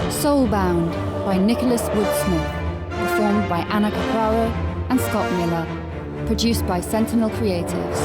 Soulbound by Nicholas Woode-Smith, performed by Anna Capraro and Scott Miller, produced by Sentinel Creatives.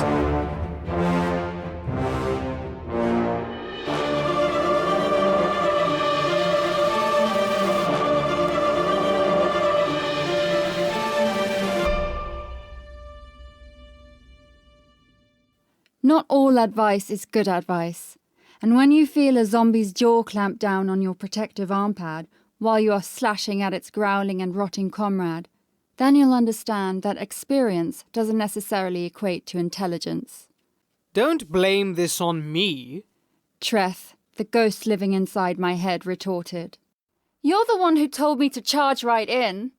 Not all advice is good advice, and when you feel a zombie's jaw clamp down on your protective arm pad while you are slashing at its growling and rotting comrade, then you'll understand that experience doesn't necessarily equate to intelligence. Don't blame this on me, Treth, the ghost living inside my head, retorted. You're the one who told me to charge right in.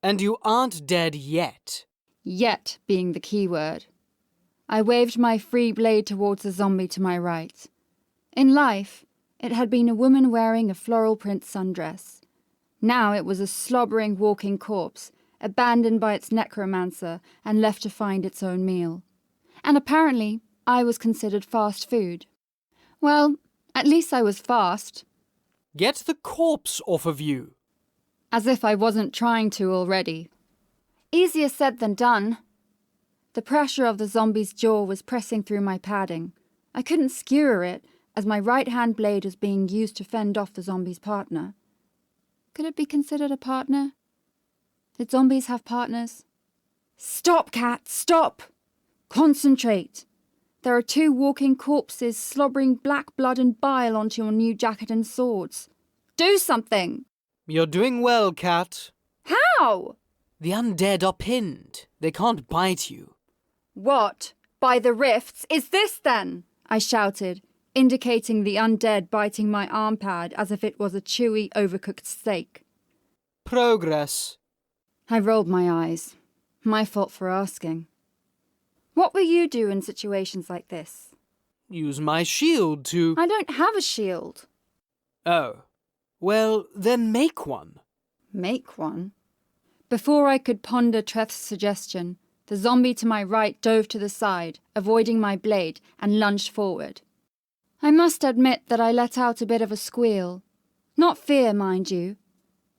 and you aren't dead yet. Yet being the key word. I waved my free blade towards the zombie to my right. In life, it had been a woman wearing a floral print sundress. Now it was a slobbering walking corpse, abandoned by its necromancer and left to find its own meal. And apparently, I was considered fast food. Well, at least I was fast. Get the corpse off of you. As if I wasn't trying to already. Easier said than done. The pressure of the zombie's jaw was pressing through my padding. I couldn't skewer it, as my right-hand blade was being used to fend off the zombie's partner. Could it be considered a partner? Did zombies have partners? Stop, Kat, stop! Concentrate! There are 2 walking corpses slobbering black blood and bile onto your new jacket and swords. Do something! You're doing well, Kat. How? The undead are pinned. They can't bite you. What, by the rifts, is this then? I shouted, indicating the undead biting my arm pad as if it was a chewy, overcooked steak. Progress. I rolled my eyes. My fault for asking. What will you do in situations like this? Use my shield to... I don't have a shield. Oh. Well, then make one. Make one? Before I could ponder Treth's suggestion, the zombie to my right dove to the side, avoiding my blade, and lunged forward. I must admit that I let out a bit of a squeal. Not fear, mind you.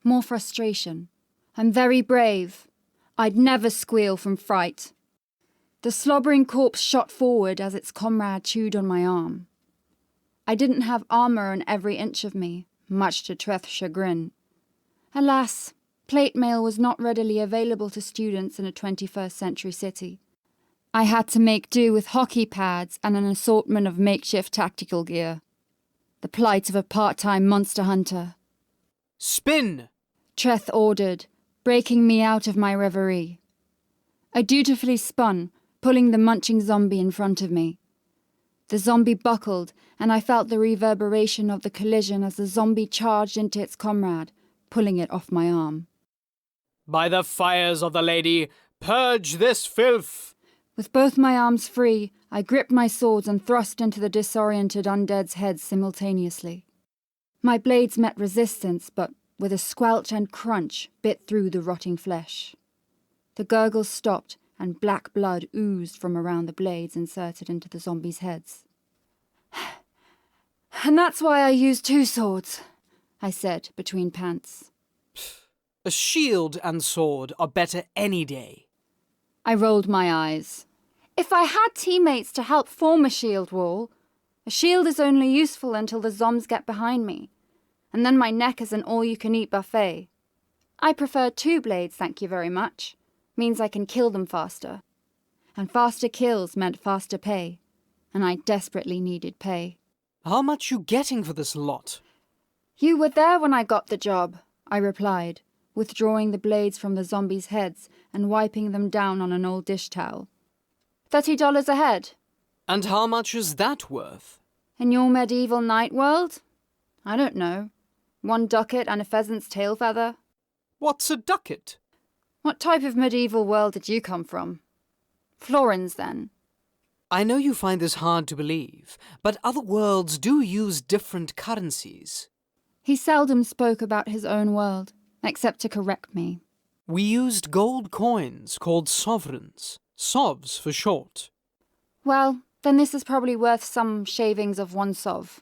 More frustration. I'm very brave. I'd never squeal from fright. The slobbering corpse shot forward as its comrade chewed on my arm. I didn't have armour on every inch of me, much to Treth's chagrin. Alas, plate mail was not readily available to students in a 21st century city. I had to make do with hockey pads and an assortment of makeshift tactical gear. The plight of a part-time monster hunter. Spin! Treth ordered, breaking me out of my reverie. I dutifully spun, pulling the munching zombie in front of me. The zombie buckled, and I felt the reverberation of the collision as the zombie charged into its comrade, pulling it off my arm. By the fires of the lady, purge this filth! With both my arms free, I gripped my swords and thrust into the disoriented undead's heads simultaneously. My blades met resistance, but with a squelch and crunch bit through the rotting flesh. The gurgles stopped, and black blood oozed from around the blades inserted into the zombies' heads. And that's why I used 2 swords, I said between pants. A shield and sword are better any day. I rolled my eyes. If I had teammates to help form a shield wall, a shield is only useful until the zombs get behind me, and then my neck is an all-you-can-eat buffet. I prefer 2 blades, thank you very much. Means I can kill them faster. And faster kills meant faster pay, and I desperately needed pay. How much you getting for this lot? You were there when I got the job, I replied, withdrawing the blades from the zombies' heads and wiping them down on an old dish towel. $30 a head. And how much is that worth? In your medieval night world? I don't know. 1 ducat and a pheasant's tail feather. What's a ducat? What type of medieval world did you come from? Florins, then. I know you find this hard to believe, but other worlds do use different currencies. He seldom spoke about his own world, except to correct me. We used gold coins called sovereigns, sovs for short. Well, then this is probably worth some shavings of 1 sov.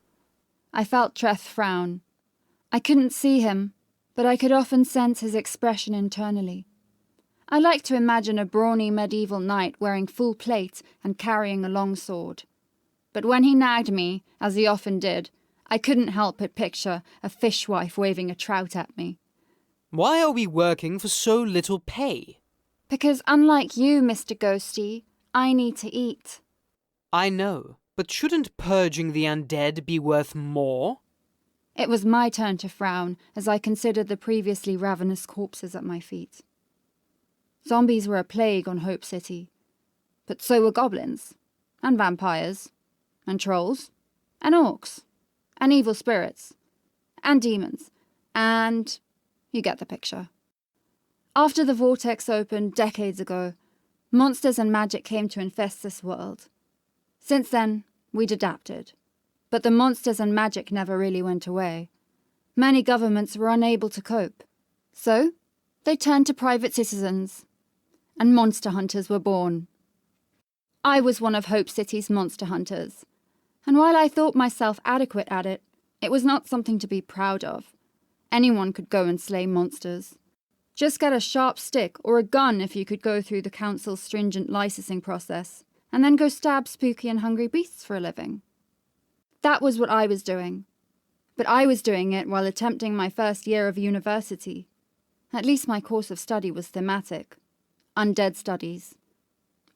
I felt Treth frown. I couldn't see him, but I could often sense his expression internally. I like to imagine a brawny medieval knight wearing full plate and carrying a long sword. But when he nagged me, as he often did, I couldn't help but picture a fishwife waving a trout at me. Why are we working for so little pay? Because unlike you, Mr. Ghosty, I need to eat. I know, but shouldn't purging the undead be worth more? It was my turn to frown as I considered the previously ravenous corpses at my feet. Zombies were a plague on Hope City, but so were goblins, and vampires, and trolls, and orcs, and evil spirits, and demons, and you get the picture. After the vortex opened decades ago, monsters and magic came to infest this world. Since then, we'd adapted. But the monsters and magic never really went away. Many governments were unable to cope. So, they turned to private citizens, and monster hunters were born. I was one of Hope City's monster hunters, and while I thought myself adequate at it, it was not something to be proud of. Anyone could go and slay monsters. Just get a sharp stick or a gun if you could go through the council's stringent licensing process, and then go stab spooky and hungry beasts for a living. That was what I was doing. But I was doing it while attempting my first year of university. At least my course of study was thematic. Undead studies.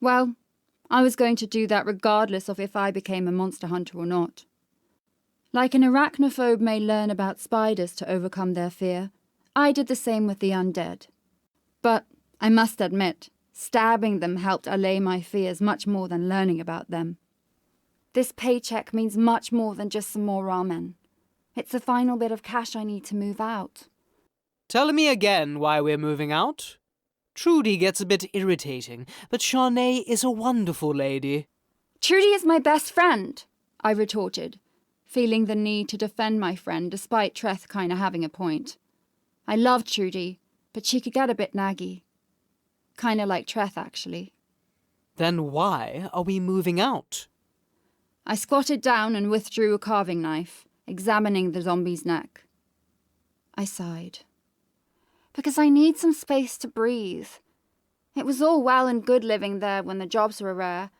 Well, I was going to do that regardless of if I became a monster hunter or not. Like an arachnophobe may learn about spiders to overcome their fear, I did the same with the undead. But, I must admit, stabbing them helped allay my fears much more than learning about them. This paycheck means much more than just some more ramen. It's the final bit of cash I need to move out. Tell me again why we're moving out. Trudy gets a bit irritating, but Shawnee is a wonderful lady. Trudy is my best friend, I retorted, feeling the need to defend my friend despite Treth kinda having a point. I loved Trudy, but she could get a bit naggy. Kinda like Treth, actually. Then why are we moving out? I squatted down and withdrew a carving knife, examining the zombie's neck. I sighed. Because I need some space to breathe. It was all well and good living there when the jobs were rare,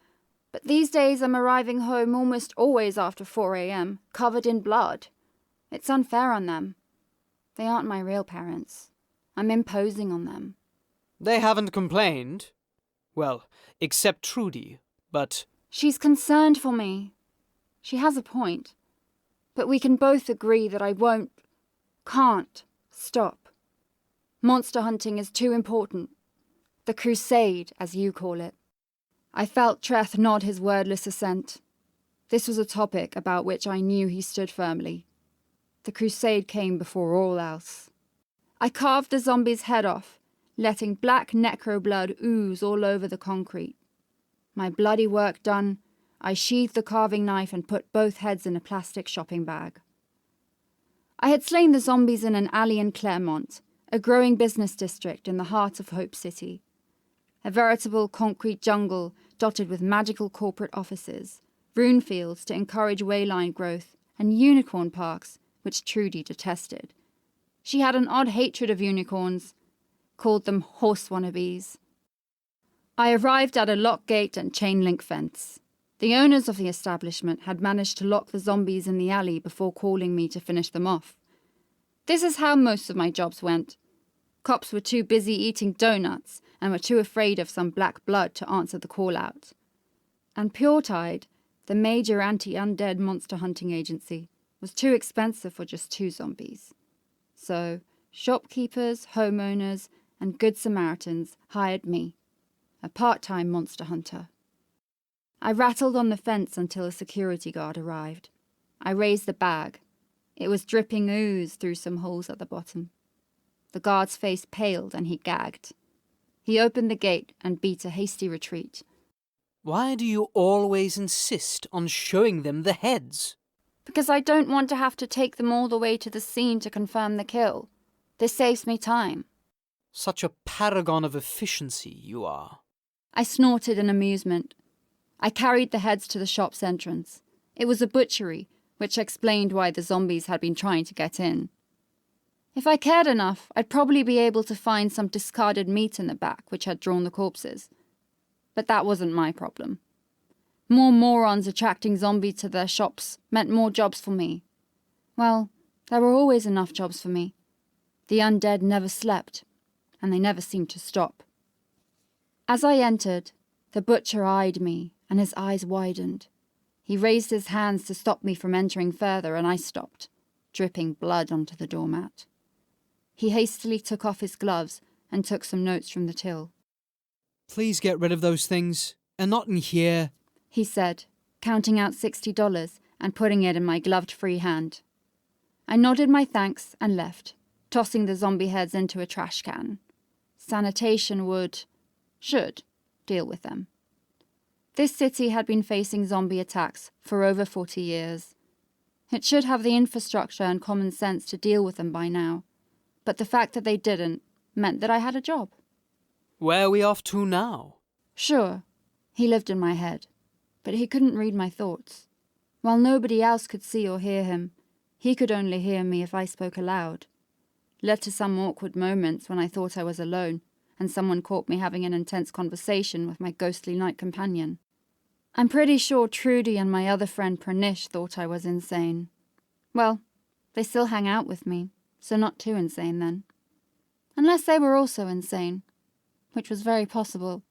but these days I'm arriving home almost always after 4 a.m., covered in blood. It's unfair on them. They aren't my real parents. I'm imposing on them. They haven't complained. Well, except Trudy, but... She's concerned for me. She has a point. But we can both agree that I can't stop. Monster hunting is too important. The crusade, as you call it. I felt Treth nod his wordless assent. This was a topic about which I knew he stood firmly. The crusade came before all else. I carved the zombie's head off, letting black necro blood ooze all over the concrete. My bloody work done, I sheathed the carving knife and put both heads in a plastic shopping bag. I had slain the zombies in an alley in Claremont, a growing business district in the heart of Hope City. A veritable concrete jungle dotted with magical corporate offices, rune fields to encourage wayline growth, and unicorn parks, which Trudy detested. She had an odd hatred of unicorns, called them horse wannabes. I arrived at a lock gate and chain link fence. The owners of the establishment had managed to lock the zombies in the alley before calling me to finish them off. This is how most of my jobs went. Cops were too busy eating donuts and were too afraid of some black blood to answer the call-out. And Puretide, the major anti-undead monster hunting agency, was too expensive for just 2 zombies. So, shopkeepers, homeowners, and Good Samaritans hired me, a part-time monster hunter. I rattled on the fence until a security guard arrived. I raised the bag. It was dripping ooze through some holes at the bottom. The guard's face paled and he gagged. He opened the gate and beat a hasty retreat. Why do you always insist on showing them the heads? Because I don't want to have to take them all the way to the scene to confirm the kill. This saves me time. Such a paragon of efficiency you are. I snorted in amusement. I carried the heads to the shop's entrance. It was a butchery, which explained why the zombies had been trying to get in. If I cared enough, I'd probably be able to find some discarded meat in the back which had drawn the corpses. But that wasn't my problem. More morons attracting zombies to their shops meant more jobs for me. Well, there were always enough jobs for me. The undead never slept, and they never seemed to stop. As I entered, the butcher eyed me, and his eyes widened. He raised his hands to stop me from entering further, and I stopped, dripping blood onto the doormat. He hastily took off his gloves and took some notes from the till. Please get rid of those things, and not in here, he said, counting out $60 and putting it in my gloved-free hand. I nodded my thanks and left, tossing the zombie heads into a trash can. Sanitation should deal with them. This city had been facing zombie attacks for over 40 years. It should have the infrastructure and common sense to deal with them by now, but the fact that they didn't meant that I had a job. Where are we off to now? Sure, he lived in my head, but he couldn't read my thoughts. While nobody else could see or hear him, he could only hear me if I spoke aloud. Led to some awkward moments when I thought I was alone, and someone caught me having an intense conversation with my ghostly night companion. I'm pretty sure Trudy and my other friend Pranish thought I was insane. Well, they still hang out with me, so not too insane then. Unless they were also insane, which was very possible.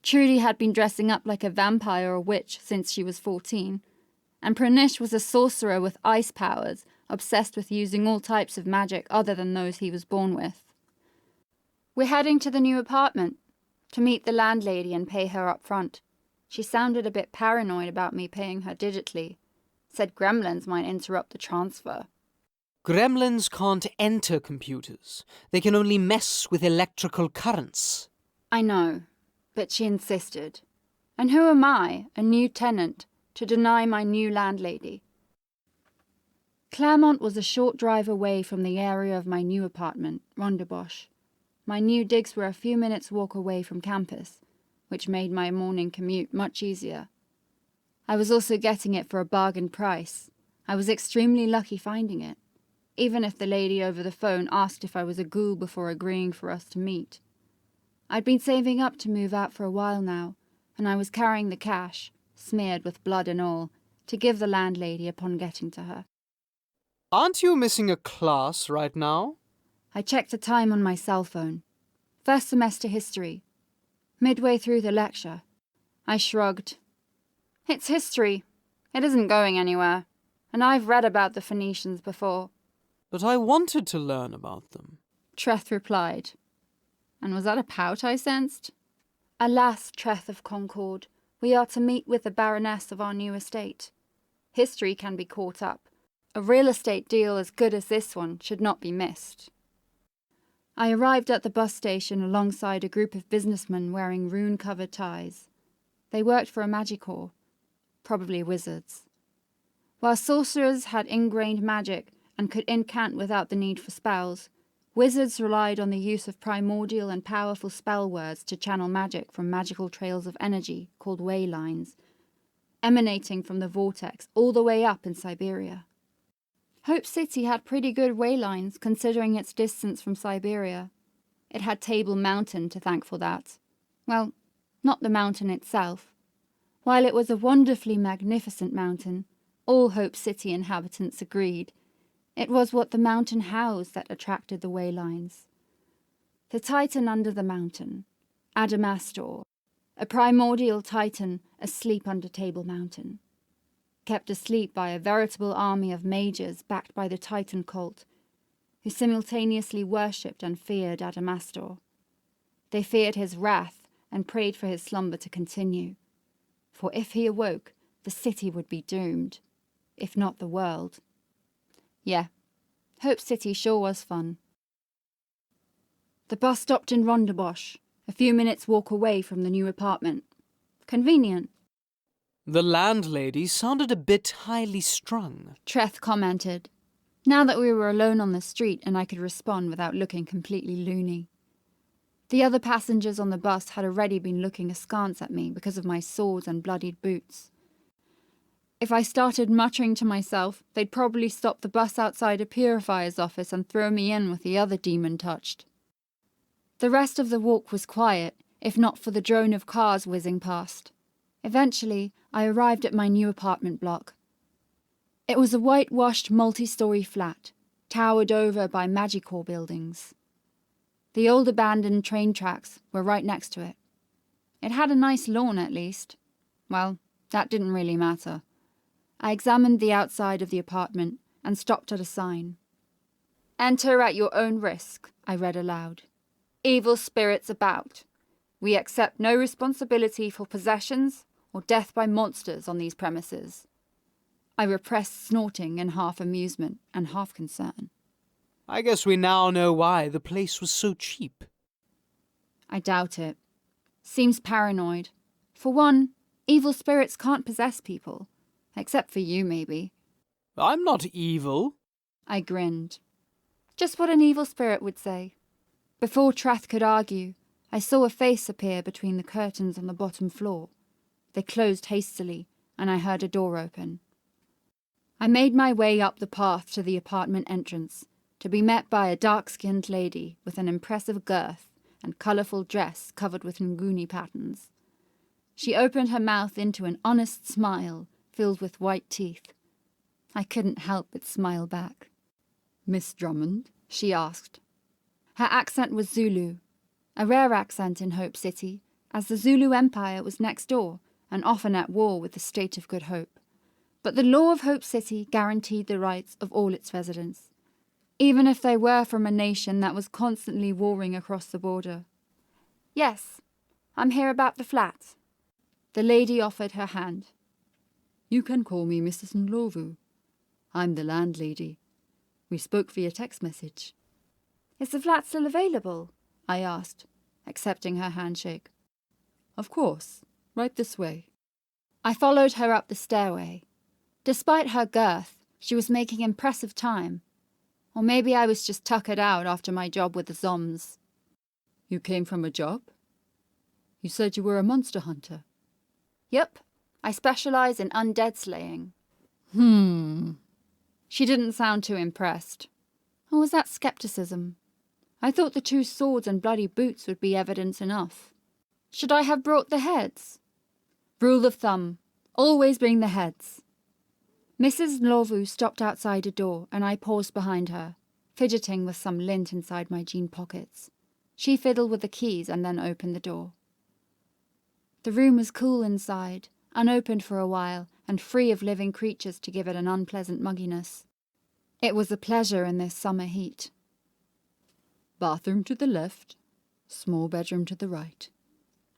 Trudy had been dressing up like a vampire or witch since she was 14, and Pranish was a sorcerer with ice powers, obsessed with using all types of magic other than those he was born with. We're heading to the new apartment, to meet the landlady and pay her up front. She sounded a bit paranoid about me paying her digitally. Said gremlins might interrupt the transfer. Gremlins can't enter computers. They can only mess with electrical currents. I know, but she insisted. And who am I, a new tenant, to deny my new landlady? Claremont was a short drive away from the area of my new apartment, Rondebosch. My new digs were a few minutes' walk away from campus, which made my morning commute much easier. I was also getting it for a bargain price. I was extremely lucky finding it, even if the lady over the phone asked if I was a ghoul before agreeing for us to meet. I'd been saving up to move out for a while now, and I was carrying the cash, smeared with blood and all, to give the landlady upon getting to her. Aren't you missing a class right now? I checked the time on my cell phone. First semester history. Midway through the lecture, I shrugged. It's history. It isn't going anywhere, and I've read about the Phoenicians before. But I wanted to learn about them, Treth replied. And was that a pout I sensed? Alas, Treth of Concord, we are to meet with the Baroness of our new estate. History can be caught up. A real estate deal as good as this one should not be missed. I arrived at the bus station alongside a group of businessmen wearing rune-covered ties. They worked for a magic-corps, probably wizards. While sorcerers had ingrained magic and could incant without the need for spells, wizards relied on the use of primordial and powerful spell words to channel magic from magical trails of energy called way lines, emanating from the vortex all the way up in Siberia. Hope City had pretty good way lines considering its distance from Siberia. It had Table Mountain to thank for that. Well, not the mountain itself. While it was a wonderfully magnificent mountain, all Hope City inhabitants agreed, it was what the mountain housed that attracted the way lines. The titan under the mountain, Adamastor, a primordial titan asleep under Table Mountain. Kept asleep by a veritable army of mages backed by the Titan cult, who simultaneously worshipped and feared Adamastor. They feared his wrath and prayed for his slumber to continue, for if he awoke, the city would be doomed, if not the world. Yeah, Hope City sure was fun. The bus stopped in Rondebosch, a few minutes' walk away from the new apartment. Convenient. The landlady sounded a bit highly strung, Treth commented, now that we were alone on the street and I could respond without looking completely loony. The other passengers on the bus had already been looking askance at me because of my swords and bloodied boots. If I started muttering to myself, they'd probably stop the bus outside a purifier's office and throw me in with the other demon touched. The rest of the walk was quiet, if not for the drone of cars whizzing past. Eventually, I arrived at my new apartment block. It was a whitewashed multi-story flat, towered over by Magicorp buildings. The old abandoned train tracks were right next to it. It had a nice lawn at least. Well, that didn't really matter. I examined the outside of the apartment and stopped at a sign. "Enter at your own risk," I read aloud. "Evil spirits about. We accept no responsibility for possessions or death by monsters on these premises." I repressed snorting in half amusement and half concern. I guess we now know why the place was so cheap. I doubt it. Seems paranoid. For one, evil spirits can't possess people. Except for you, maybe. I'm not evil. I grinned. Just what an evil spirit would say. Before Treth could argue, I saw a face appear between the curtains on the bottom floor. They closed hastily, and I heard a door open. I made my way up the path to the apartment entrance, to be met by a dark-skinned lady with an impressive girth and colourful dress covered with nguni patterns. She opened her mouth into an honest smile, filled with white teeth. I couldn't help but smile back. "Miss Drummond?" she asked. Her accent was Zulu, a rare accent in Hope City, as the Zulu Empire was next door and often at war with the State of Good Hope. But the law of Hope City guaranteed the rights of all its residents, even if they were from a nation that was constantly warring across the border. "Yes, I'm here about the flat." The lady offered her hand. "You can call me Mrs. Ndlovu. I'm the landlady. We spoke via text message." "Is the flat still available?" I asked, accepting her handshake. "Of course. Right this way." I followed her up the stairway. Despite her girth, she was making impressive time. Or maybe I was just tuckered out after my job with the Zoms. "You came from a job? You said you were a monster hunter." "Yep. I specialize in undead slaying." She didn't sound too impressed. Or was that skepticism? I thought the 2 swords and bloody boots would be evidence enough. Should I have brought the heads? Rule of thumb. Always bring the heads. Mrs. Ndlovu stopped outside a door and I paused behind her, fidgeting with some lint inside my jean pockets. She fiddled with the keys and then opened the door. The room was cool inside, unopened for a while, and free of living creatures to give it an unpleasant mugginess. It was a pleasure in this summer heat. "Bathroom to the left, small bedroom to the right.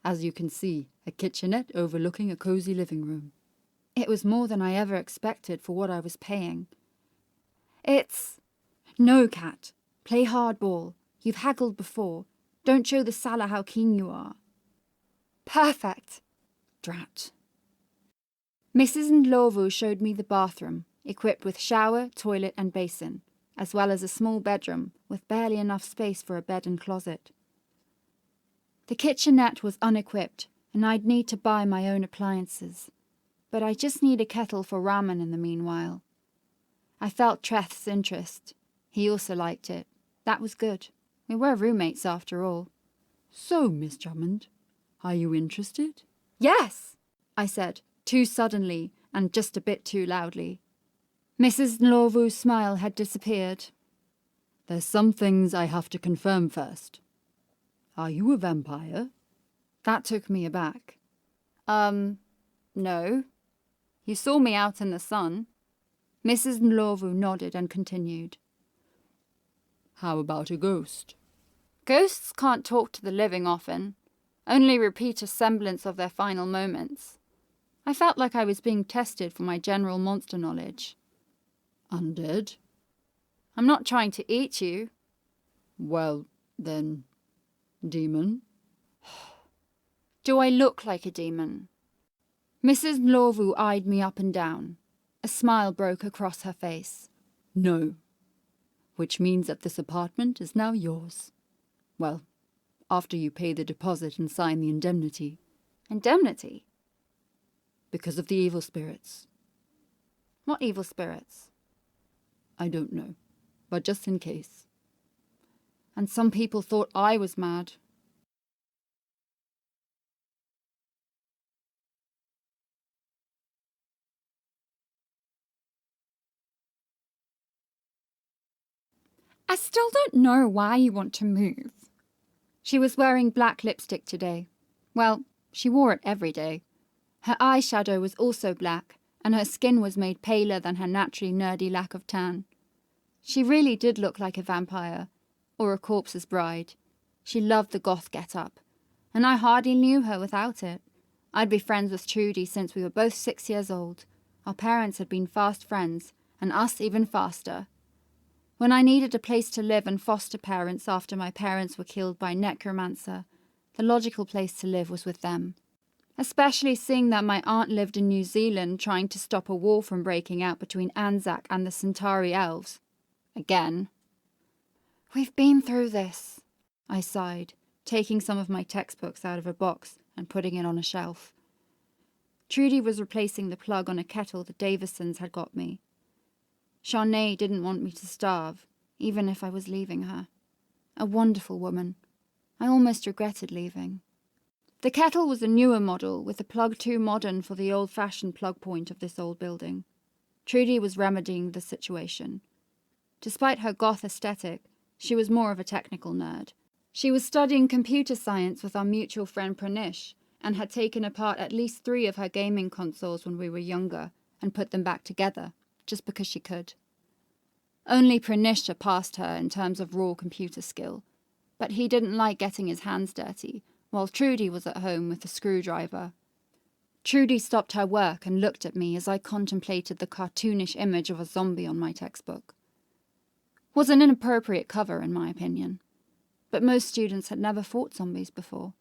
As you can see, a kitchenette overlooking a cozy living room." It was more than I ever expected for what I was paying. "It's..." "No, Kat. Play hardball. You've haggled before. Don't show the Salah how keen you are." "Perfect." Drat. Mrs. Ndlovu showed me the bathroom, equipped with shower, toilet and basin, as well as a small bedroom with barely enough space for a bed and closet. The kitchenette was unequipped, and I'd need to buy my own appliances. But I just need a kettle for ramen in the meanwhile. I felt Treth's interest. He also liked it. That was good. We were roommates after all. "So, Miss Drummond, are you interested?" "Yes," I said, too suddenly and just a bit too loudly. Mrs. Ndlovu's smile had disappeared. "There's some things I have to confirm first. Are you a vampire?" That took me aback. No. You saw me out in the sun." Mrs. Ndlovu nodded and continued. "How about a ghost?" "Ghosts can't talk to the living often, only repeat a semblance of their final moments. I felt like I was being tested for my general monster knowledge." "Undead?" "I'm not trying to eat you." "Well, then, demon?" "Do I look like a demon?" Mrs. Ndlovu eyed me up and down. A smile broke across her face. "No. Which means that this apartment is now yours. Well, after you pay the deposit and sign the indemnity." "Indemnity?" "Because of the evil spirits. What evil spirits? I don't know, but just in case. And some people thought I was mad. I still don't know why you want to move. She was wearing black lipstick today. Well, she wore it every day. Her eyeshadow was also black, and her skin was made paler than her naturally nerdy lack of tan. She really did look like a vampire, or a corpse's bride. She loved the goth get-up, and I hardly knew her without it. I'd be friends with Trudy since we were both 6 years old. Our parents had been fast friends, and us even faster. When I needed a place to live and foster parents after my parents were killed by necromancer, the logical place to live was with them. Especially seeing that my aunt lived in New Zealand trying to stop a war from breaking out between Anzac and the Centauri elves. Again. We've been through this, I sighed, taking some of my textbooks out of a box and putting it on a shelf. Trudy was replacing the plug on a kettle the Davisons had got me. Shawnee didn't want me to starve, even if I was leaving her. A wonderful woman. I almost regretted leaving. The kettle was a newer model, with a plug too modern for the old-fashioned plug point of this old building. Trudy was remedying the situation. Despite her goth aesthetic, she was more of a technical nerd. She was studying computer science with our mutual friend Pranish, and had taken apart at least 3 of her gaming consoles when we were younger, and put them back together, just because she could. Only Pranisha passed her in terms of raw computer skill, but he didn't like getting his hands dirty, while Trudy was at home with a screwdriver. Trudy stopped her work and looked at me as I contemplated the cartoonish image of a zombie on my textbook. Was an inappropriate cover, in my opinion, but most students had never fought zombies before,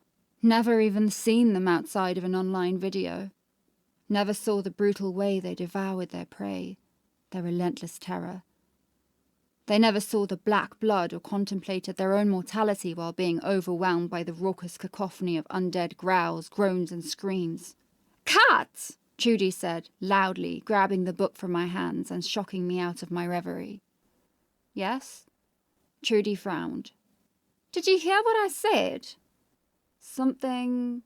never even seen them outside of an online video, never saw the brutal way they devoured their prey, their relentless terror. They never saw the black blood or contemplated their own mortality while being overwhelmed by the raucous cacophony of undead growls, groans, and screams. "Kat!" Trudy said, loudly, grabbing the book from my hands and shocking me out of my reverie. Yes? Trudy frowned. Did you hear what I said? Something.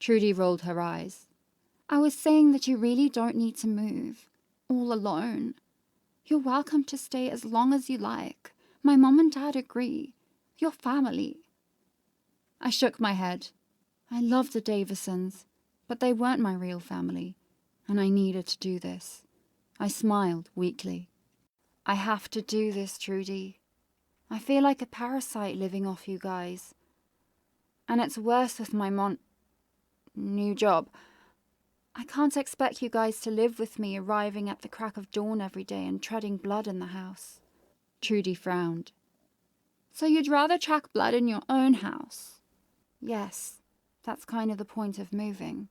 Trudy rolled her eyes. I was saying that you really don't need to move. All alone. You're welcome to stay as long as you like. My mom and dad agree. You're family. I shook my head. I loved the Davisons, but they weren't my real family, and I needed to do this. I smiled weakly. I have to do this, Trudy. I feel like a parasite living off you guys. And it's worse with my new job. I can't expect you guys to live with me arriving at the crack of dawn every day and treading blood in the house. Trudy frowned. So you'd rather track blood in your own house? Yes, that's kind of the point of moving.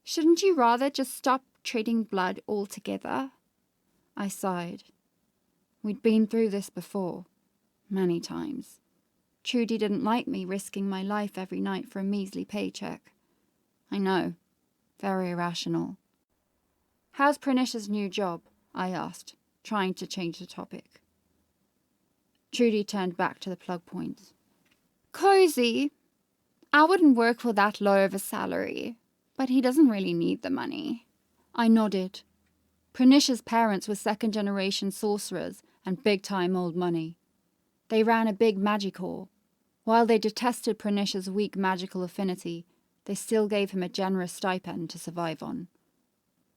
Shouldn't you rather just stop trading blood altogether? I sighed. We'd been through this before, many times. Trudy didn't like me risking my life every night for a measly paycheck. I know. Very irrational. How's Pranisha's new job? I asked, trying to change the topic. Trudy turned back to the plug points. Cozy. I wouldn't work for that low of a salary, but he doesn't really need the money. I nodded. Pranisha's parents were second-generation sorcerers and big-time old money. They ran a big magic hall. While they detested Pranisha's weak magical affinity, they still gave him a generous stipend to survive on.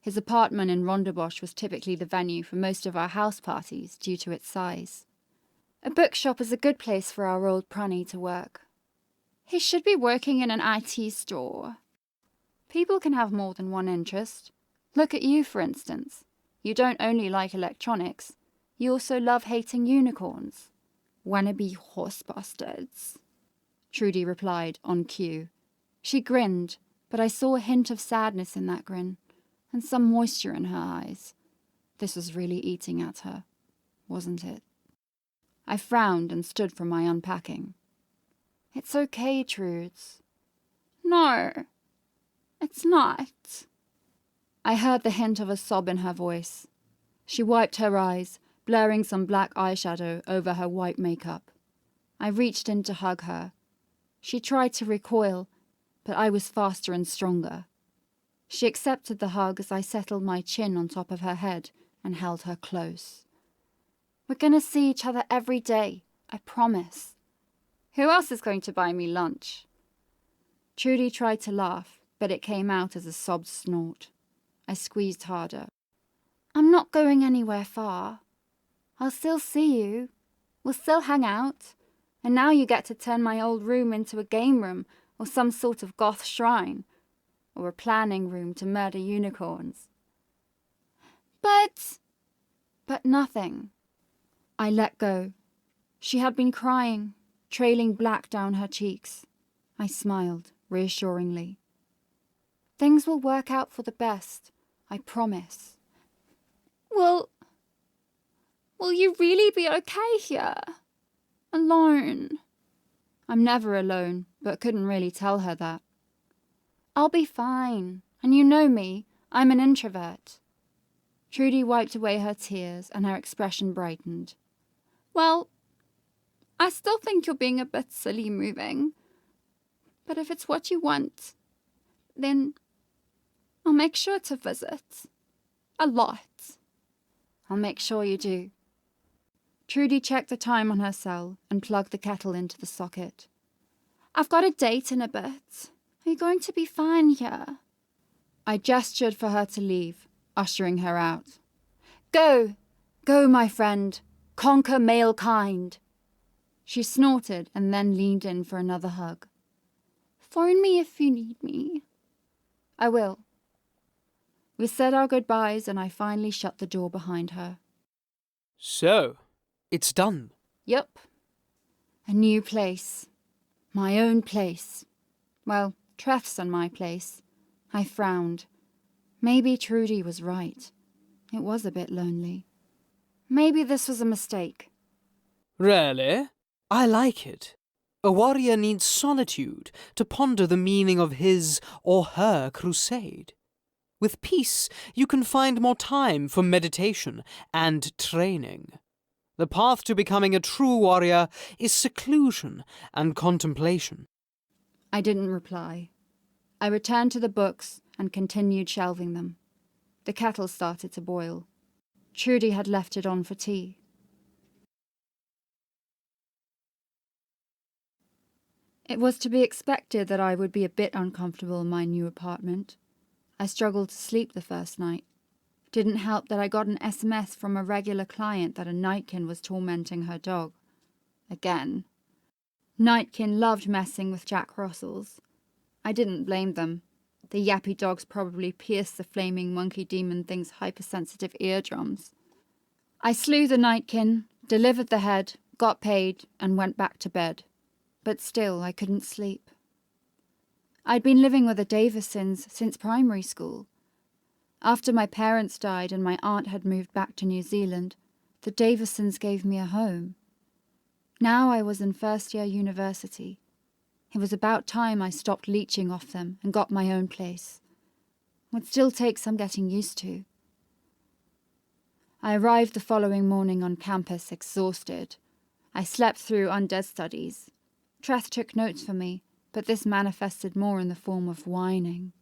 His apartment in Rondebosch was typically the venue for most of our house parties due to its size. A bookshop is a good place for our old pranny to work. He should be working in an IT store. People can have more than one interest. Look at you, for instance. You don't only like electronics, you also love hating unicorns. Wannabe horse bastards. Trudy replied on cue. She grinned, but I saw a hint of sadness in that grin, and some moisture in her eyes. This was really eating at her, wasn't it? I frowned and stood for my unpacking. It's okay, Trudes. No, it's not. I heard the hint of a sob in her voice. She wiped her eyes, blurring some black eyeshadow over her white makeup. I reached in to hug her. She tried to recoil, but I was faster and stronger. She accepted the hug as I settled my chin on top of her head and held her close. We're gonna see each other every day, I promise. Who else is going to buy me lunch? Trudy tried to laugh, but it came out as a sobbed snort. I squeezed harder. I'm not going anywhere far. I'll still see you. We'll still hang out. And now you get to turn my old room into a game room or some sort of goth shrine. Or a planning room to murder unicorns. But nothing. I let go. She had been crying, trailing black down her cheeks. I smiled, reassuringly. Things will work out for the best, I promise. Will you really be okay here? Alone? I'm never alone, but couldn't really tell her that. I'll be fine, and you know me, I'm an introvert. Trudy wiped away her tears and her expression brightened. Well, I still think you're being a bit silly moving. But if it's what you want, then I'll make sure to visit. A lot. I'll make sure you do. Trudy checked the time on her cell and plugged the kettle into the socket. I've got a date in a bit. Are you going to be fine here? I gestured for her to leave, ushering her out. Go! Go, my friend! Conquer male kind! She snorted and then leaned in for another hug. Phone me if you need me. I will. We said our goodbyes and I finally shut the door behind her. So, it's done. Yup. A new place. My own place. Well, Treth's and my place. I frowned. Maybe Trudy was right. It was a bit lonely. Maybe this was a mistake. Really? I like it. A warrior needs solitude to ponder the meaning of his or her crusade. With peace, you can find more time for meditation and training. The path to becoming a true warrior is seclusion and contemplation. I didn't reply. I returned to the books and continued shelving them. The kettle started to boil. Trudy had left it on for tea. It was to be expected that I would be a bit uncomfortable in my new apartment. I struggled to sleep the first night. It didn't help that I got an SMS from a regular client that a nightkin was tormenting her dog. Again. Nightkin loved messing with Jack Russells. I didn't blame them. The yappy dogs probably pierced the flaming monkey demon thing's hypersensitive eardrums. I slew the nightkin, delivered the head, got paid, and went back to bed. But still, I couldn't sleep. I'd been living with the Davisons since primary school. After my parents died and my aunt had moved back to New Zealand, the Davisons gave me a home. Now I was in first-year university. It was about time I stopped leeching off them and got my own place. Would still take some getting used to. I arrived the following morning on campus exhausted. I slept through undead studies. Treth took notes for me, but this manifested more in the form of whining.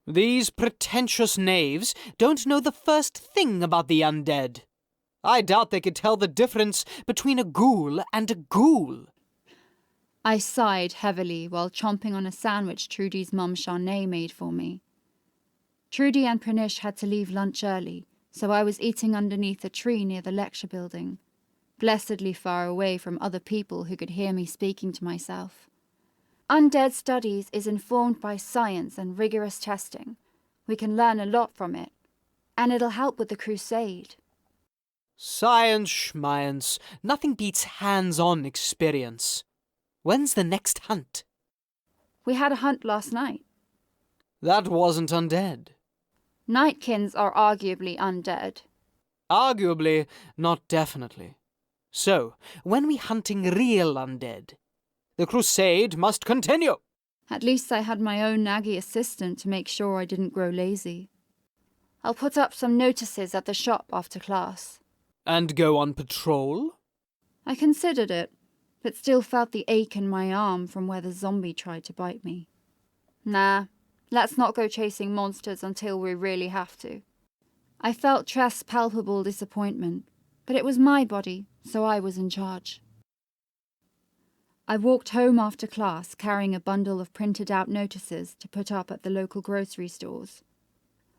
These pretentious knaves don't know the first thing about the undead. I doubt they could tell the difference between a ghoul and a ghoul. I sighed heavily while chomping on a sandwich Trudy's mum Charnay made for me. Trudy and Pranish had to leave lunch early, so I was eating underneath a tree near the lecture building, blessedly far away from other people who could hear me speaking to myself. Undead studies is informed by science and rigorous testing. We can learn a lot from it, and it'll help with the crusade. Science, schmience, nothing beats hands-on experience. When's the next hunt? We had a hunt last night. That wasn't undead. Nightkins are arguably undead. Arguably, not definitely. So, when we hunting real undead? The crusade must continue. At least I had my own naggy assistant to make sure I didn't grow lazy. I'll put up some notices at the shop after class. And go on patrol? I considered it, but still felt the ache in my arm from where the zombie tried to bite me. Nah, let's not go chasing monsters until we really have to. I felt Treth's palpable disappointment, but it was my body, so I was in charge. I walked home after class carrying a bundle of printed-out notices to put up at the local grocery stores.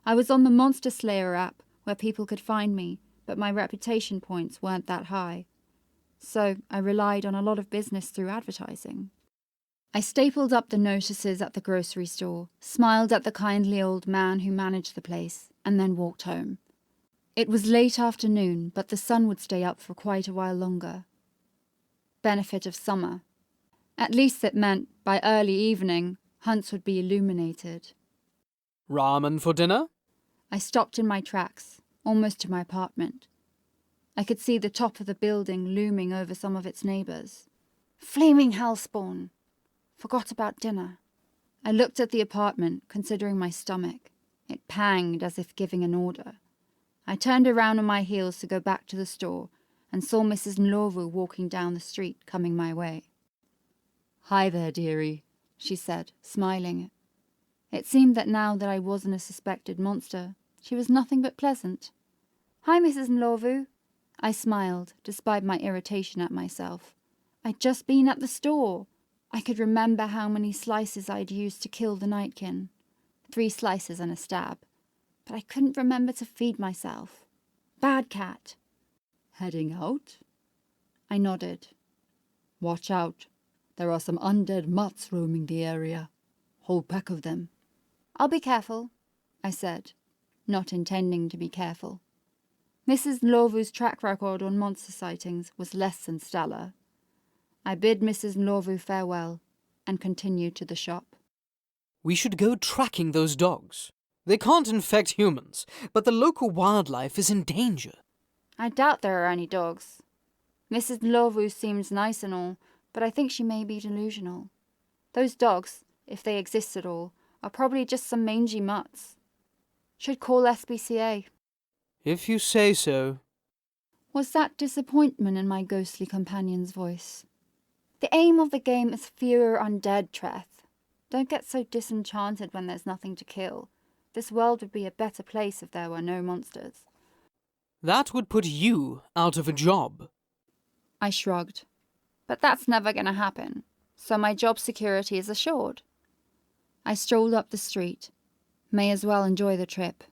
I was on the Monster Slayer app where people could find me, but my reputation points weren't that high, so I relied on a lot of business through advertising. I stapled up the notices at the grocery store, smiled at the kindly old man who managed the place, and then walked home. It was late afternoon, but the sun would stay up for quite a while longer. Benefit of summer. At least it meant, by early evening, hunts would be illuminated. Ramen for dinner? I stopped in my tracks, almost to my apartment. I could see the top of the building looming over some of its neighbours. Flaming hellspawn! Forgot about dinner. I looked at the apartment, considering my stomach. It panged as if giving an order. I turned around on my heels to go back to the store and saw Mrs. Ndlovu walking down the street, coming my way. "Hi there, dearie," she said, smiling. It seemed that now that I wasn't a suspected monster, she was nothing but pleasant. "Hi, Mrs. Ndlovu." I smiled, despite my irritation at myself. I'd just been at the store. I could remember how many slices I'd used to kill the nightkin. 3 slices and a stab. But I couldn't remember to feed myself. Bad cat. "Heading out?" I nodded. "Watch out. There are some undead mutts roaming the area. Whole pack of them." "I'll be careful," I said, not intending to be careful. Mrs. Ndlovu's track record on monster sightings was less than stellar. I bid Mrs. Ndlovu farewell and continued to the shop. We should go tracking those dogs. They can't infect humans, but the local wildlife is in danger. I doubt there are any dogs. Mrs. Ndlovu seems nice and all, but I think she may be delusional. Those dogs, if they exist at all, are probably just some mangy mutts. Should call SPCA. If you say so. Was that disappointment in my ghostly companion's voice? The aim of the game is fewer undead, Treth. Don't get so disenchanted when there's nothing to kill. This world would be a better place if there were no monsters. That would put you out of a job. I shrugged. But that's never going to happen, so my job security is assured. I strolled up the street. May as well enjoy the trip.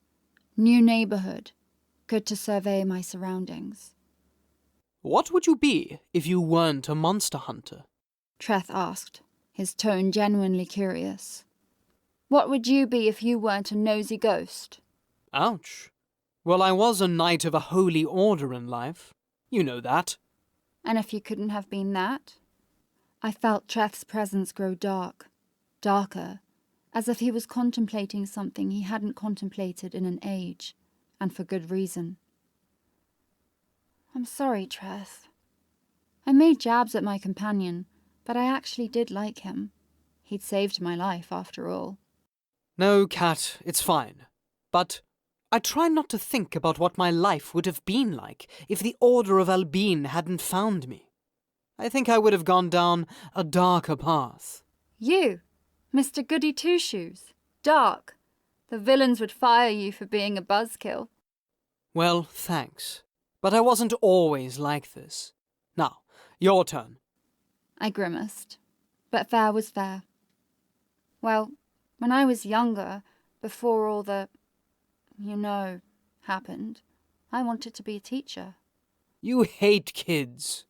New neighbourhood. Good to survey my surroundings. What would you be if you weren't a monster hunter? Treth asked, his tone genuinely curious. What would you be if you weren't a nosy ghost? Ouch. Well, I was a knight of a holy order in life. You know that. And if you couldn't have been that? I felt Treth's presence grow dark, darker, as if he was contemplating something he hadn't contemplated in an age, and for good reason. I'm sorry, Treth. I made jabs at my companion, but I actually did like him. He'd saved my life, after all. No, Kat, it's fine. But I try not to think about what my life would have been like if the Order of Albine hadn't found me. I think I would have gone down a darker path. You, Mr. Goody Two-Shoes. Dark. The villains would fire you for being a buzzkill. Well, thanks. But I wasn't always like this. Now, your turn. I grimaced. But fair was fair. Well, when I was younger, before all the, happened, I wanted to be a teacher. You hate kids.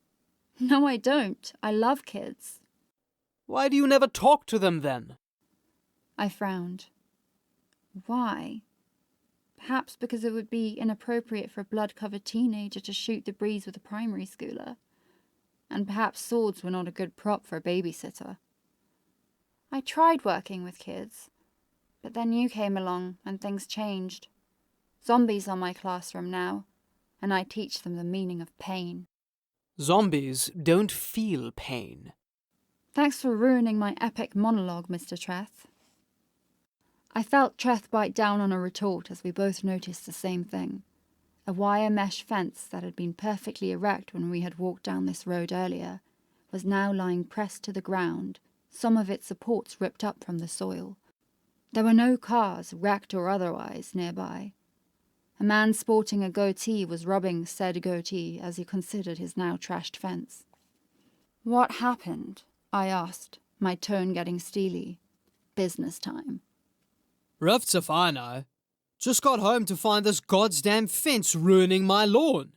No, I don't. I love kids. Why do you never talk to them then? I frowned. Why? Perhaps because it would be inappropriate for a blood-covered teenager to shoot the breeze with a primary schooler. And perhaps swords were not a good prop for a babysitter. I tried working with kids, but then you came along and things changed. Zombies are my classroom now, and I teach them the meaning of pain. Zombies don't feel pain. Thanks for ruining my epic monologue, Mr. Treth. I felt Treth bite down on a retort as we both noticed the same thing. A wire mesh fence that had been perfectly erect when we had walked down this road earlier was now lying pressed to the ground, some of its supports ripped up from the soil. There were no cars, wrecked or otherwise, nearby. A man sporting a goatee was rubbing said goatee as he considered his now trashed fence. "What happened?" I asked, my tone getting steely. "Business time." Rifts if I know. Just got home to find this goddamn fence ruining my lawn.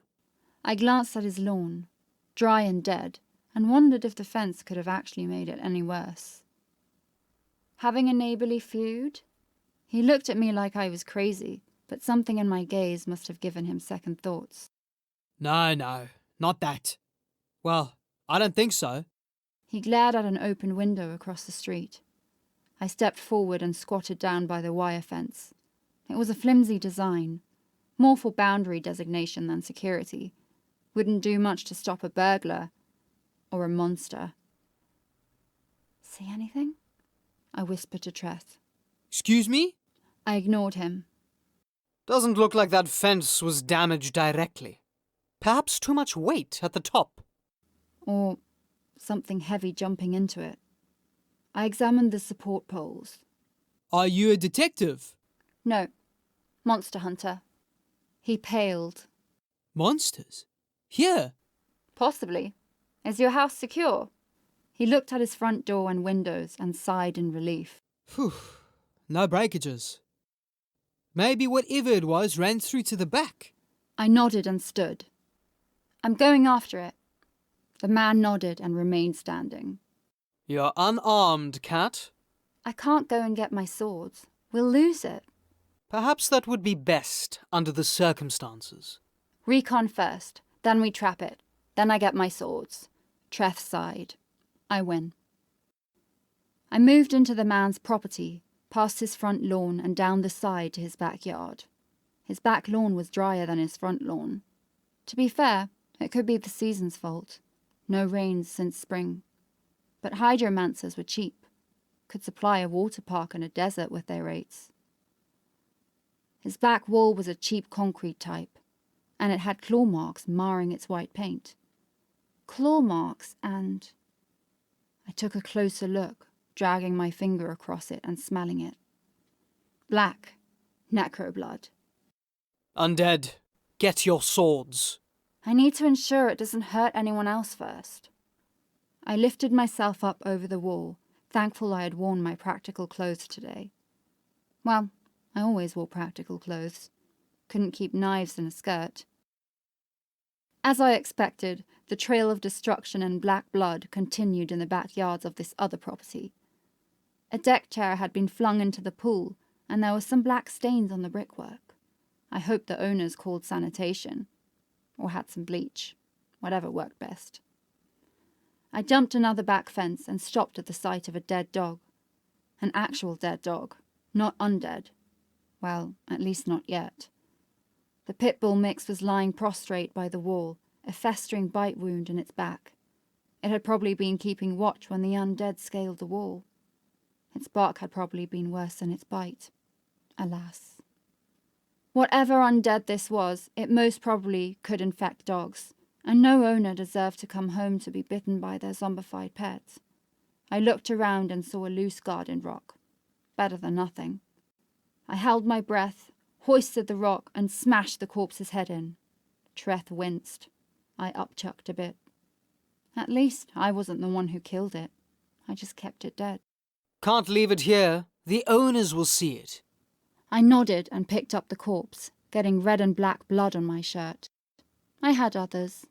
I glanced at his lawn, dry and dead, and wondered if the fence could have actually made it any worse. "Having a neighbourly feud?" He looked at me like I was crazy, but something in my gaze must have given him second thoughts. No, not that. Well, I don't think so. He glared at an open window across the street. I stepped forward and squatted down by the wire fence. It was a flimsy design, more for boundary designation than security. Wouldn't do much to stop a burglar or a monster. "See anything?" I whispered to Treth. Excuse me? I ignored him. Doesn't look like that fence was damaged directly. Perhaps too much weight at the top. Or something heavy jumping into it. I examined the support poles. Are you a detective? No, monster hunter. He paled. Monsters? Here? Possibly. Is your house secure? He looked at his front door and windows and sighed in relief. Phew. No breakages. Maybe whatever it was ran through to the back. I nodded and stood. "I'm going after it." The man nodded and remained standing. You're unarmed, Kat. "I can't go and get my swords. We'll lose it." Perhaps that would be best under the circumstances. "Recon first, then we trap it. Then I get my swords." Treth sighed. "I win." I moved into the man's property, past his front lawn and down the side to his backyard. His back lawn was drier than his front lawn. To be fair, it could be the season's fault. No rains since spring. But hydromancers were cheap. Could supply a water park in a desert with their rates. His back wall was a cheap concrete type, and it had claw marks marring its white paint. Claw marks and... I took a closer look, dragging my finger across it and smelling it. Black. Necroblood. Undead, get your swords. I need to ensure it doesn't hurt anyone else first. I lifted myself up over the wall, thankful I had worn my practical clothes today. Well, I always wore practical clothes. Couldn't keep knives in a skirt. As I expected, the trail of destruction and black blood continued in the backyards of this other property. A deck chair had been flung into the pool, and there were some black stains on the brickwork. I hoped the owners called sanitation, or had some bleach, whatever worked best. I jumped another back fence and stopped at the sight of a dead dog. An actual dead dog, not undead. Well, at least not yet. The pit bull mix was lying prostrate by the wall, a festering bite wound in its back. It had probably been keeping watch when the undead scaled the wall. Its bark had probably been worse than its bite. Alas. Whatever undead this was, it most probably could infect dogs, and no owner deserved to come home to be bitten by their zombified pets. I looked around and saw a loose garden rock. Better than nothing. I held my breath, hoisted the rock, and smashed the corpse's head in. Treth winced. I upchucked a bit. At least I wasn't the one who killed it. I just kept it dead. Can't leave it here. The owners will see it. I nodded and picked up the corpse, getting red and black blood on my shirt. I had others.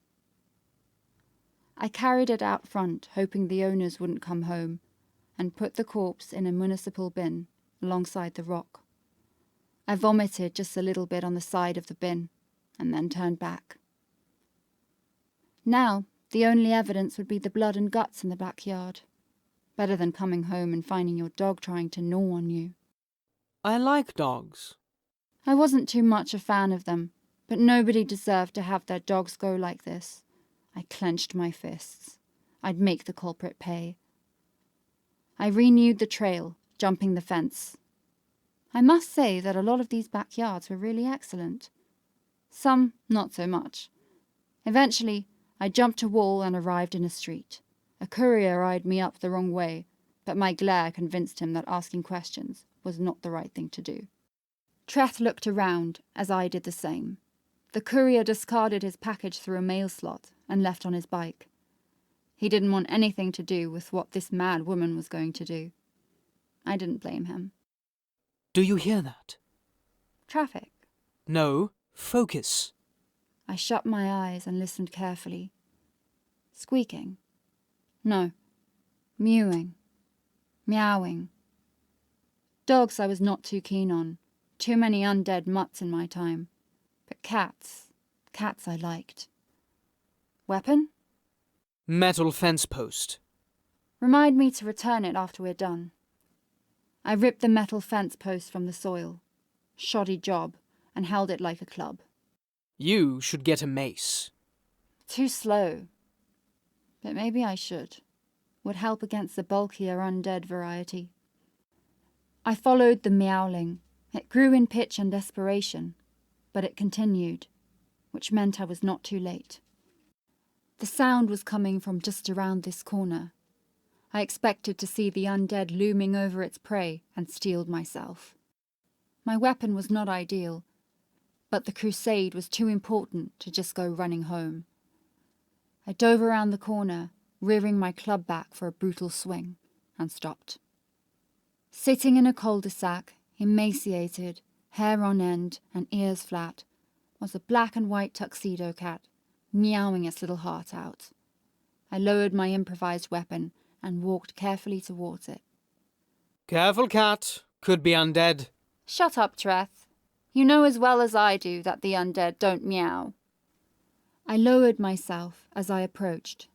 I carried it out front, hoping the owners wouldn't come home, and put the corpse in a municipal bin alongside the rock. I vomited just a little bit on the side of the bin, and then turned back. Now, the only evidence would be the blood and guts in the backyard. Better than coming home and finding your dog trying to gnaw on you. I like dogs. I wasn't too much a fan of them, but nobody deserved to have their dogs go like this. I clenched my fists. I'd make the culprit pay. I renewed the trail, jumping the fence. I must say that a lot of these backyards were really excellent. Some not so much. Eventually, I jumped a wall and arrived in a street. A courier eyed me up the wrong way, but my glare convinced him that asking questions was not the right thing to do. Treth looked around as I did the same. The courier discarded his package through a mail slot and left on his bike. He didn't want anything to do with what this mad woman was going to do. I didn't blame him. Do you hear that? Traffic. No, focus. I shut my eyes and listened carefully. Squeaking. No. Mewing. Meowing. Dogs I was not too keen on. Too many undead mutts in my time. But cats I liked. Weapon? Metal fence post. Remind me to return it after we're done. I ripped the metal fence post from the soil. Shoddy job, and held it like a club. You should get a mace. Too slow. But maybe I should. Would help against the bulkier undead variety. I followed the meowling. It grew in pitch and desperation, but it continued, which meant I was not too late. The sound was coming from just around this corner. I expected to see the undead looming over its prey and steeled myself. My weapon was not ideal, but the crusade was too important to just go running home. I dove around the corner, rearing my club back for a brutal swing, and stopped. Sitting in a cul-de-sac, emaciated, hair on end and ears flat, was a black and white tuxedo cat, meowing its little heart out. I lowered my improvised weapon and walked carefully towards it. Careful, cat. Could be undead. Shut up, Treth. You know as well as I do that the undead don't meow. I lowered myself as I approached.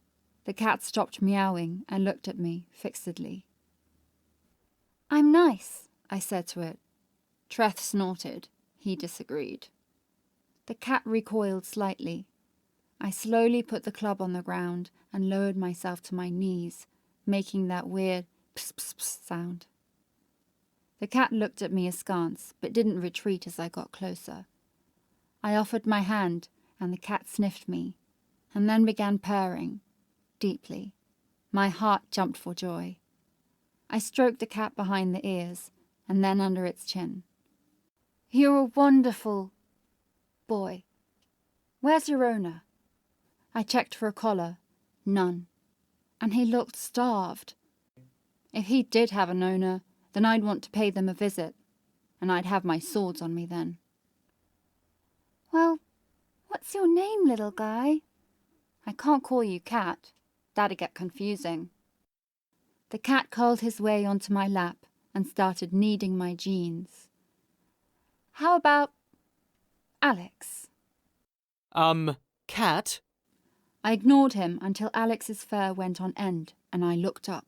The cat stopped meowing and looked at me fixedly. I'm nice, I said to it. Treth snorted. He disagreed. The cat recoiled slightly. I slowly put the club on the ground and lowered myself to my knees, making that weird pss pss pss sound. The cat looked at me askance, but didn't retreat as I got closer. I offered my hand, and the cat sniffed me, and then began purring, deeply. My heart jumped for joy. I stroked the cat behind the ears, and then under its chin. You're a wonderful boy. Where's your owner? I checked for a collar. None. And he looked starved. If he did have an owner, then I'd want to pay them a visit, and I'd have my swords on me then. Well, what's your name, little guy? I can't call you Cat. That'd get confusing. The cat curled his way onto my lap and started kneading my jeans. How about Alex? Cat? I ignored him until Alex's fur went on end, and I looked up.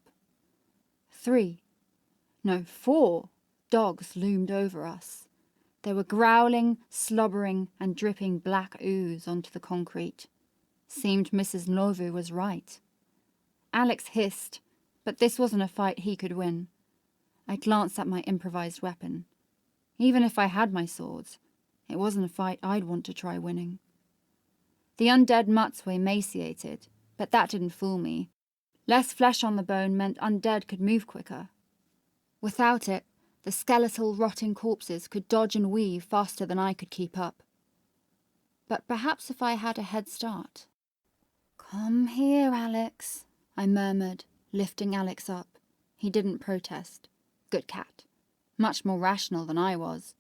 4 dogs loomed over us. They were growling, slobbering, and dripping black ooze onto the concrete. Seemed Mrs. Novu was right. Alex hissed, but this wasn't a fight he could win. I glanced at my improvised weapon. Even if I had my swords, it wasn't a fight I'd want to try winning. The undead mutts were emaciated, but that didn't fool me. Less flesh on the bone meant undead could move quicker. Without it, the skeletal, rotting corpses could dodge and weave faster than I could keep up. But perhaps if I had a head start. Come here, Alex, I murmured, lifting Alex up. He didn't protest. Good cat. Much more rational than I was.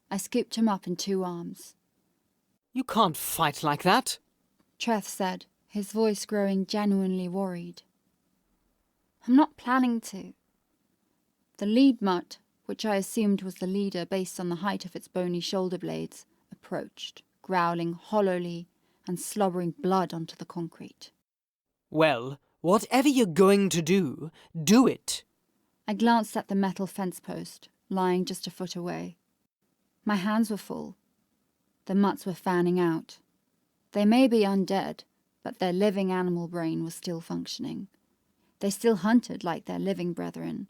I scooped him up in 2 arms. You can't fight like that, Treth said, his voice growing genuinely worried. I'm not planning to. The lead mutt, which I assumed was the leader based on the height of its bony shoulder blades, approached, growling hollowly and slobbering blood onto the concrete. Well, whatever you're going to do, do it. I glanced at the metal fence post, lying just a foot away. My hands were full. The mutts were fanning out. They may be undead, but their living animal brain was still functioning. They still hunted like their living brethren,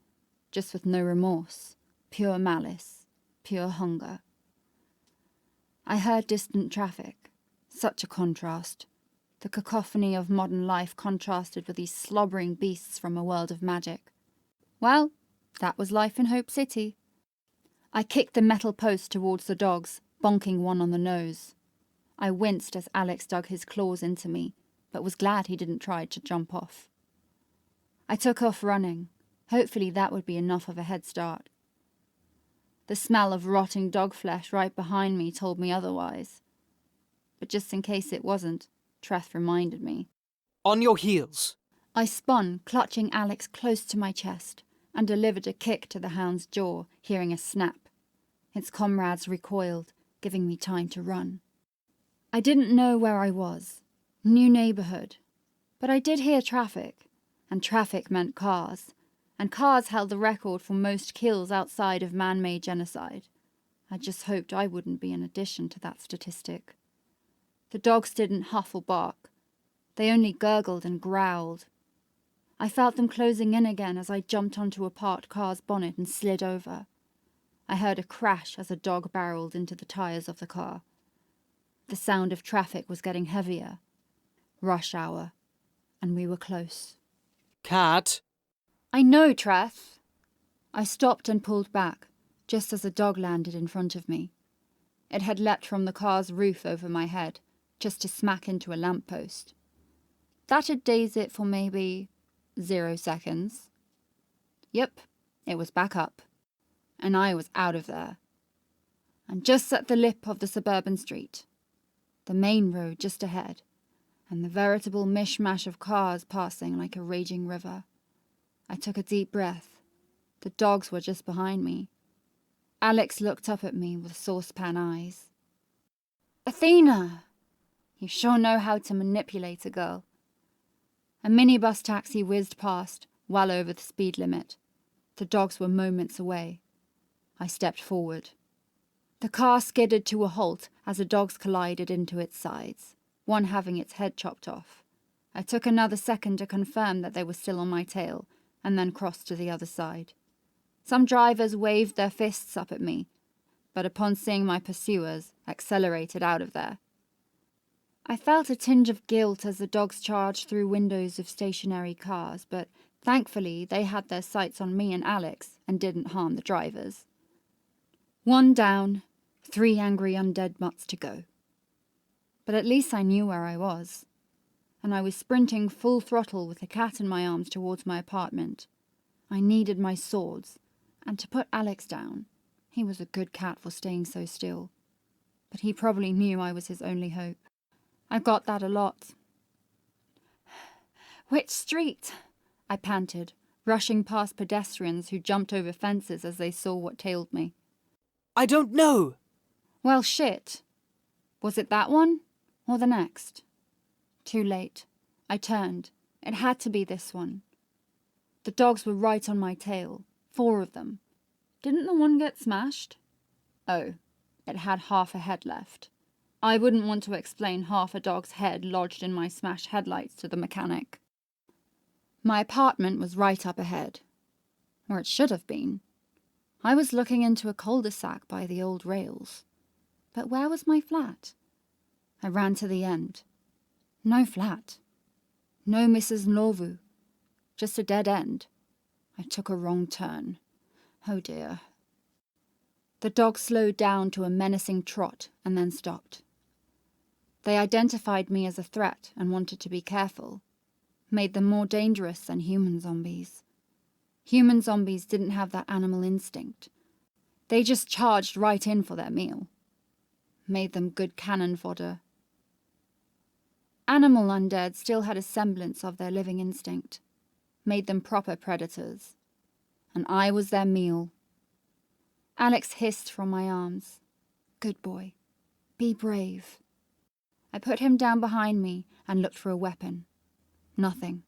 just with no remorse, pure malice. pure hunger. I heard distant traffic. Such a contrast. The cacophony of modern life contrasted with these slobbering beasts from a world of magic. Well, that was life in Hope City. I kicked the metal post towards the dogs, bonking one on the nose. I winced as Alex dug his claws into me, but was glad he didn't try to jump off. I took off running. Hopefully that would be enough of a head start. The smell of rotting dog flesh right behind me told me otherwise. But just in case it wasn't, Treth reminded me. On your heels. I spun, clutching Alex close to my chest, and delivered a kick to the hound's jaw, hearing a snap. Its comrades recoiled, giving me time to run. I didn't know where I was. New neighborhood. But I did hear traffic, and traffic meant cars, and cars held the record for most kills outside of man-made genocide. I just hoped I wouldn't be an addition to that statistic. The dogs didn't huff or bark. They only gurgled and growled. I felt them closing in again as I jumped onto a parked car's bonnet and slid over. I heard a crash as a dog barreled into the tires of the car. The sound of traffic was getting heavier. Rush hour. And we were close. Kat. I know, Treth. I stopped and pulled back, just as a dog landed in front of me. It had leapt from the car's roof over my head, just to smack into a lamppost. That'd daze it for maybe 0 seconds. Yep, it was back up. And I was out of there. And just at the lip of the suburban street. The main road just ahead, and the veritable mishmash of cars passing like a raging river. I took a deep breath. The dogs were just behind me. Alex looked up at me with saucepan eyes. Athena! You sure know how to manipulate a girl. A minibus taxi whizzed past, well over the speed limit. The dogs were moments away. I stepped forward. The car skidded to a halt as the dogs collided into its sides, one having its head chopped off. I took another second to confirm that they were still on my tail, and then crossed to the other side. Some drivers waved their fists up at me, but upon seeing my pursuers, accelerated out of there. I felt a tinge of guilt as the dogs charged through windows of stationary cars, but thankfully they had their sights on me and Alex and didn't harm the drivers. 1 down, 3 angry undead mutts to go. But at least I knew where I was, and I was sprinting full throttle with the cat in my arms towards my apartment. I needed my swords, and to put Alex down. He was a good cat for staying so still, but he probably knew I was his only hope. I got that a lot. Which street? I panted, rushing past pedestrians who jumped over fences as they saw what tailed me. I don't know. Well, shit. Was it that one? Or the next? Too late. I turned. It had to be this one. The dogs were right on my tail. 4 of them. Didn't the one get smashed? Oh, it had half a head left. I wouldn't want to explain half a dog's head lodged in my smashed headlights to the mechanic. My apartment was right up ahead. Or it should have been. I was looking into a cul-de-sac by the old rails. But where was my flat? I ran to the end. No flat. No Mrs. Norvu. Just a dead end. I took a wrong turn. Oh dear. The dog slowed down to a menacing trot and then stopped. They identified me as a threat and wanted to be careful. Made them more dangerous than human zombies. Human zombies didn't have that animal instinct. They just charged right in for their meal. Made them good cannon fodder. Animal undead still had a semblance of their living instinct. Made them proper predators. And I was their meal. Alex hissed from my arms. Good boy. Be brave. I put him down behind me and looked for a weapon. Nothing.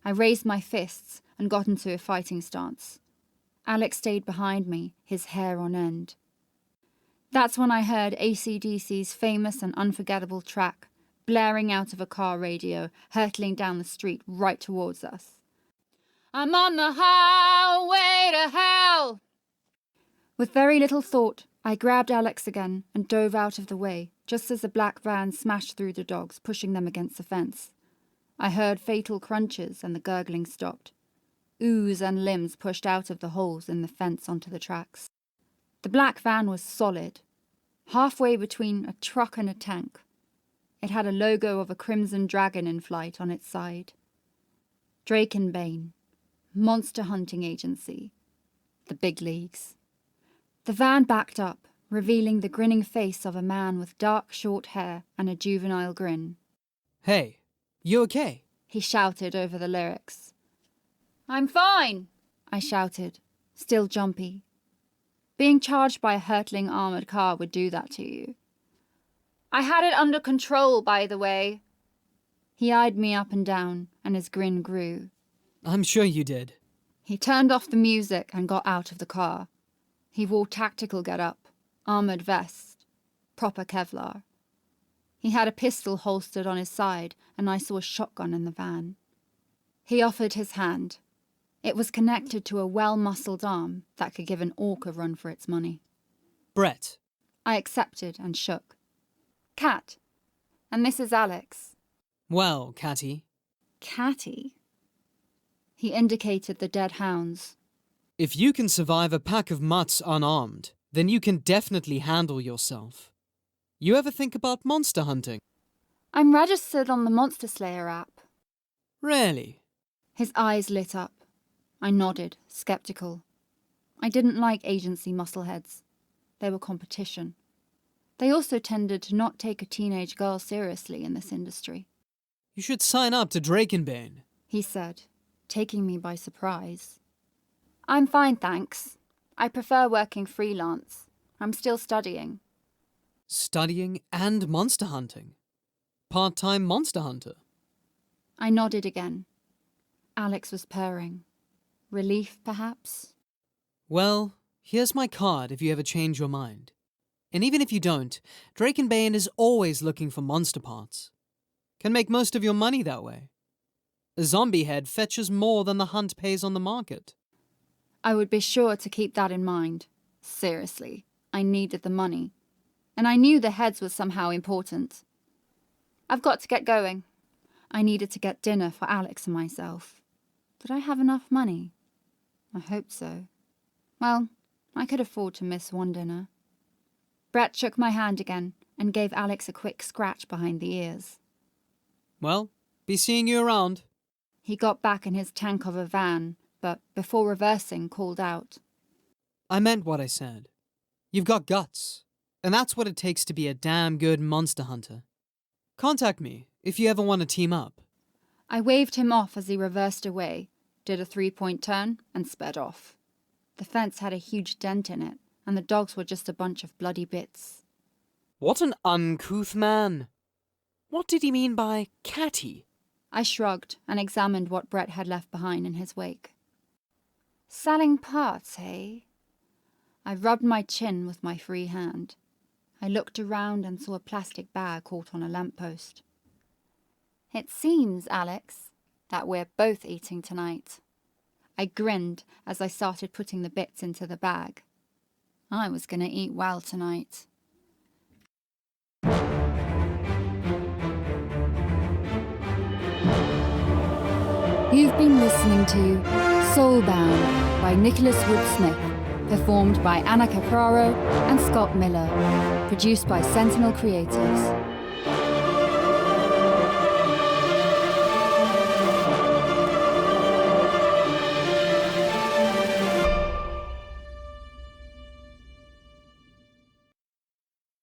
I raised my fists and got into a fighting stance. Alex stayed behind me, his hair on end. That's when I heard AC/DC's famous and unforgettable track, blaring out of a car radio, hurtling down the street right towards us. I'm on the highway to hell! With very little thought, I grabbed Alex again and dove out of the way, just as the black van smashed through the dogs, pushing them against the fence. I heard fatal crunches and the gurgling stopped. Ooze and limbs pushed out of the holes in the fence onto the tracks. The black van was solid, halfway between a truck and a tank. It had a logo of a crimson dragon in flight on its side. Drake and Bane, monster hunting agency, the big leagues. The van backed up, revealing the grinning face of a man with dark short hair and a juvenile grin. Hey, you okay? He shouted over the lyrics. I'm fine, I shouted, still jumpy. Being charged by a hurtling armoured car would do that to you. I had it under control, by the way. He eyed me up and down, and his grin grew. I'm sure you did. He turned off the music and got out of the car. He wore tactical get-up, armoured vest, proper Kevlar. He had a pistol holstered on his side, and I saw a shotgun in the van. He offered his hand. It was connected to a well-muscled arm that could give an orc a run for its money. Brett. I accepted and shook. Kat. And this is Alex. Well, Catty. Catty? He indicated the dead hounds. If you can survive a pack of mutts unarmed, then you can definitely handle yourself. You ever think about monster hunting? I'm registered on the Monster Slayer app. Really? His eyes lit up. I nodded, sceptical. I didn't like agency muscleheads. They were competition. They also tended to not take a teenage girl seriously in this industry. You should sign up to Drake and Bane, he said, taking me by surprise. I'm fine, thanks. I prefer working freelance. I'm still studying. Studying and monster hunting. Part-time monster hunter. I nodded again. Alex was purring. Relief, perhaps? Well, here's my card if you ever change your mind. And even if you don't, Drake and Bane is always looking for monster parts. Can make most of your money that way. A zombie head fetches more than the hunt pays on the market. I would be sure to keep that in mind. Seriously, I needed the money. And I knew the heads were somehow important. I've got to get going. I needed to get dinner for Alex and myself. Did I have enough money? I hoped so. Well, I could afford to miss one dinner. Brett shook my hand again and gave Alex a quick scratch behind the ears. Well, be seeing you around. He got back in his tank of a van, but before reversing, called out. I meant what I said. You've got guts, and that's what it takes to be a damn good monster hunter. Contact me if you ever want to team up. I waved him off as he reversed away, did a 3-point turn, and sped off. The fence had a huge dent in it, and the dogs were just a bunch of bloody bits. What an uncouth man. What did he mean by catty? I shrugged and examined what Brett had left behind in his wake. Selling parts, eh? I rubbed my chin with my free hand. I looked around and saw a plastic bag caught on a lamppost. It seems, Alex, that we're both eating tonight. I grinned as I started putting the bits into the bag. I was going to eat well tonight. You've been listening to Soulbound by Nicholas Woode-Smith, performed by Anna Capraro and Scott Miller, produced by Sentinel Creatives.